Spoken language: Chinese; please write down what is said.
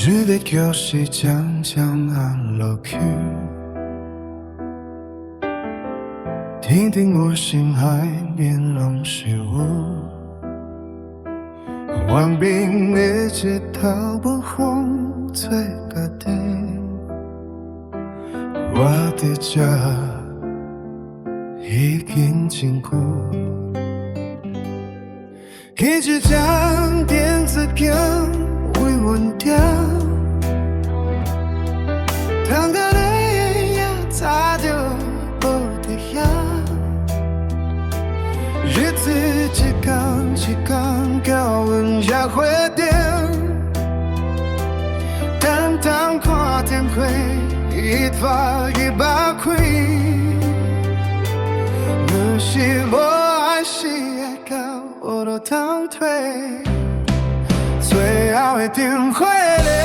日的游戏将将按落去，听听我心海面拢是雾，顽冰的一头不风吹家己，我伫这已经真久。去一张电子镜为阮调，通到你也早就无在遐，日子一天一天到阮才决定，单单看天花一发一百开，若是无爱是会到我都通退，最后的电话里。